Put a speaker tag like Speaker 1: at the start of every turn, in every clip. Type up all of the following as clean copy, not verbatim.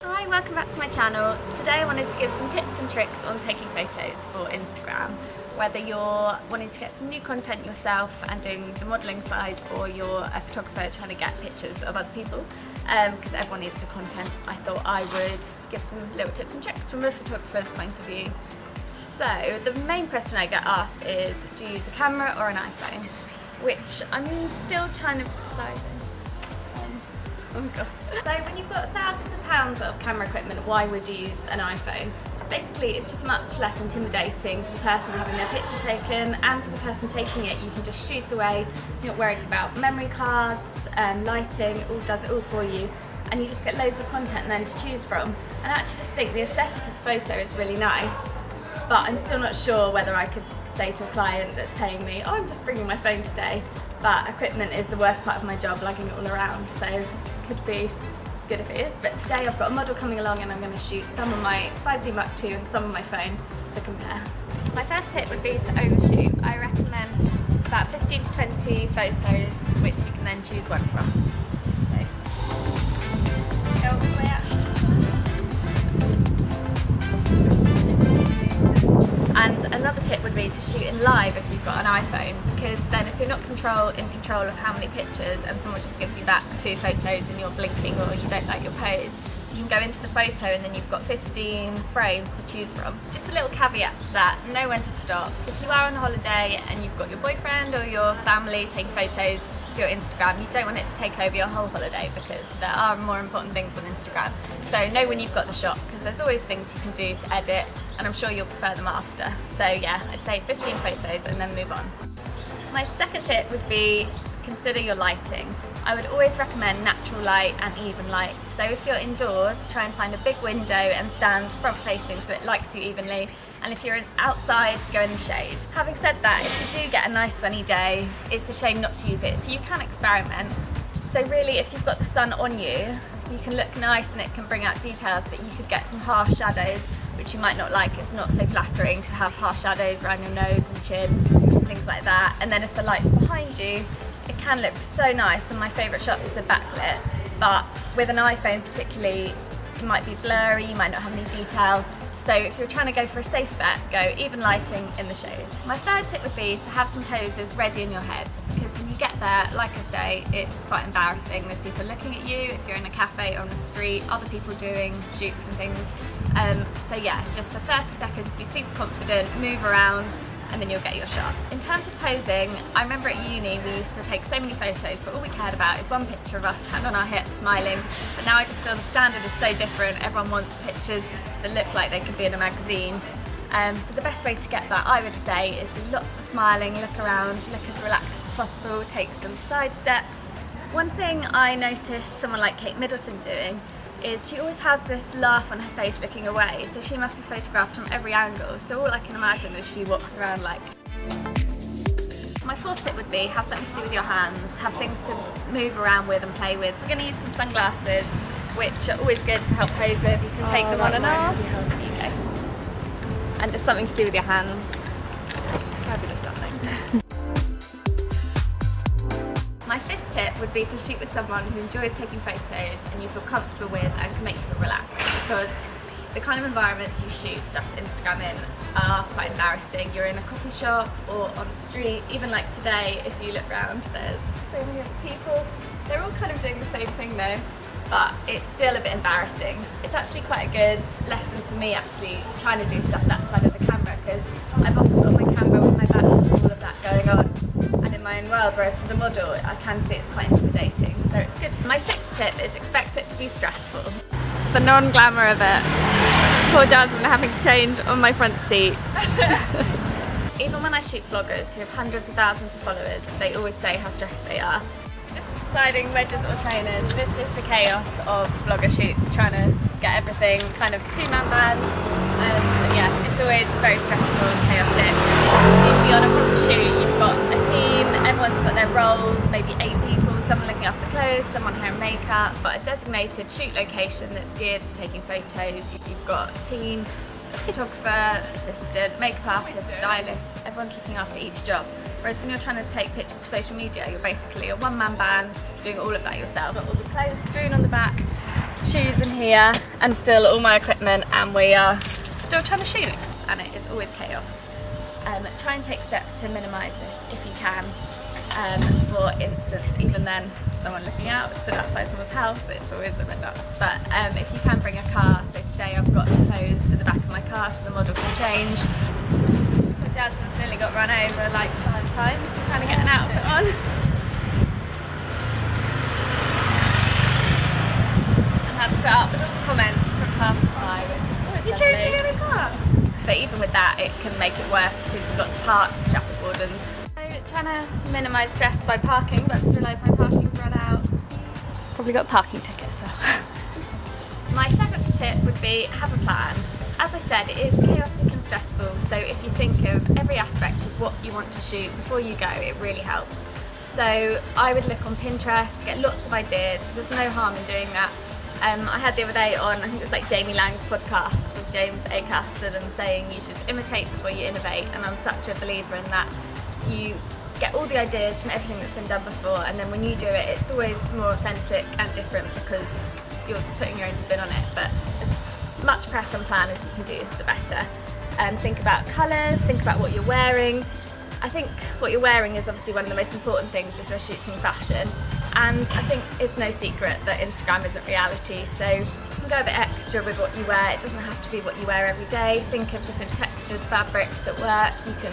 Speaker 1: Hi, welcome back to my channel. Today I wanted to give some tips and tricks on taking photos for Instagram. Whether you're wanting to get some new content yourself and doing the modelling side, or you're a photographer trying to get pictures of other people, because everyone needs the content, I thought I would give some little tips and tricks from a photographer's point of view. So the main question I get asked is, do you use a camera or an iPhone? Which I'm still trying to decide. Oh God. So when you've got thousands of pounds of camera equipment, why would you use an iPhone? Basically, it's just much less intimidating for the person having their picture taken, and for the person taking it, you can just shoot away. You're not worrying about memory cards, lighting, it all does it all for you. And you just get loads of content then to choose from. And I actually just think the aesthetic of the photo is really nice, but I'm still not sure whether I could say to a client that's paying me, oh, I'm just bringing my phone today. But equipment is the worst part of my job, lugging it all around. So could be good if it is, but today I've got a model coming along and I'm going to shoot some on my 5D Mark II and some on my phone to compare. My first tip would be to overshoot. I recommend about 15 to 20 photos, which you can then choose one from. So, go all the way up. And another tip would be to shoot in live if you've got an iPhone, because then if you're not in control of how many pictures and someone just gives you back 2 photos and you're blinking or you don't like your pose, you can go into the photo and then you've got 15 frames to choose from. Just a little caveat to that, know when to stop. If you are on holiday and you've got your boyfriend or your family taking photos for your Instagram, you don't want it to take over your whole holiday, because there are more important things on Instagram. So know when you've got the shot, because there's always things you can do to edit, and I'm sure you'll prefer them after. So yeah, I'd say 15 photos and then move on. My second tip would be consider your lighting. I would always recommend natural light and even light. So if you're indoors, try and find a big window and stand front facing so it lights you evenly. And if you're outside, go in the shade. Having said that, if you do get a nice sunny day, it's a shame not to use it, so you can experiment. So really, if you've got the sun on you, you can look nice and it can bring out details, but you could get some harsh shadows, which you might not like. It's not so flattering to have harsh shadows around your nose and chin, things like that. And then if the light's behind you, it can look so nice, and my favourite shots are backlit. But with an iPhone particularly, it might be blurry, you might not have any detail. So if you're trying to go for a safe bet, go even lighting in the shade. My third tip would be to have some poses ready in your head, because when you get there, like I say, it's quite embarrassing. There's people looking at you if you're in a cafe or on the street, other people doing shoots and things. So yeah, just for 30 seconds, be super confident, move around, and then you'll get your shot. In terms of posing, I remember at uni we used to take so many photos, but all we cared about is one picture of us, hand on our hips, smiling. But now I just feel the standard is so different. Everyone wants pictures that look like they could be in a magazine. So the best way to get that, I would say, is do lots of smiling, look around, look as relaxed as possible, take some side steps. One thing I noticed someone like Kate Middleton doing is she always has this laugh on her face looking away, so she must be photographed from every angle. So all I can imagine is she walks around like. My fourth tip would be have something to do with your hands, have things to move around with and play with. We're going to use some sunglasses, which are always good to help pose with. You can take them on and off. There you go. And just something to do with your hands. Fabulous nothing. My fifth tip would be to shoot with someone who enjoys taking photos and you feel comfortable with and can make you feel relaxed, because the kind of environments you shoot stuff Instagram in are quite embarrassing. You're in a coffee shop or on the street, even like today, if you look around, there's so many other people. They're all kind of doing the same thing though, but it's still a bit embarrassing. It's actually quite a good lesson for me, actually, trying to do stuff that side of the camera, because I've often got my camera with my back to all of that going on and in my own world, whereas for the model, I can see it's quite intimidating, so it's good. My sixth tip is expect it to be stressful. The non-glamour of it. Poor Jasmine having to change on my front seat. Even when I shoot bloggers who have hundreds of thousands of followers, they always say how stressed they are. Just deciding wedges or trainers, this is the chaos of blogger shoots, trying to get everything kind of two-man band. And yeah, it's always very stressful and chaotic. Usually on a proper shoot, you've got a team, everyone's got their roles, maybe 8 people, someone looking after clothes, someone hair and makeup, but a designated shoot location that's geared for taking photos. You've got a team, a photographer, assistant, makeup artist, stylist, everyone's looking after each job. Whereas when you're trying to take pictures for social media, you're basically a one-man band doing all of that yourself. Got all the clothes strewn on the back, shoes in here and still all my equipment, and we are still trying to shoot, and it is always chaos. Try and take steps to minimise this if you can. For instance, even then, someone looking out, stood outside someone's house, it's always a bit nuts. But if you can bring a car, so today I've got the clothes to the back of my car so the model can change. Jasmine's nearly got run over like 5 times trying to get an outfit on. And had to put up with all the comments from passers-by, which is always
Speaker 2: You're changing in a car?
Speaker 1: But even with that, it can make it worse because we've got to park with traffic wardens. So trying to minimise stress by parking, but I've just realised my parking's run out. Probably got a parking ticket, so. My 7th tip would be have a plan. As I said, it is chaotic and stressful, so if you think of every aspect of what you want to shoot before you go, it really helps. So I would look on Pinterest, get lots of ideas. There's no harm in doing that. I had the other day on, I think it was like Jamie Lang's podcast with James Acaster, and them saying you should imitate before you innovate, and I'm such a believer in that. You get all the ideas from everything that's been done before, and then when you do it, it's always more authentic and different because you're putting your own spin on it. But as much prep and plan as you can do, the better. Think about colours, think about what you're wearing. I think what you're wearing is obviously one of the most important things if you're shooting fashion. And I think it's no secret that Instagram isn't reality, so you can go a bit extra with what you wear. It doesn't have to be what you wear every day. Think of different textures, fabrics that work, you can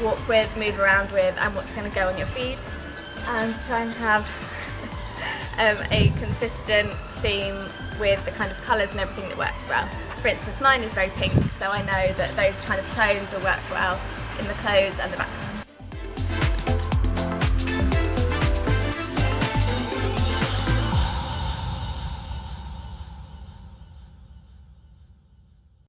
Speaker 1: walk with, move around with, and what's going to go on your feed. And try and have a consistent theme with the kind of colours and everything that works well. For instance, mine is very pink, so I know that those kind of tones will work well in the clothes and the background.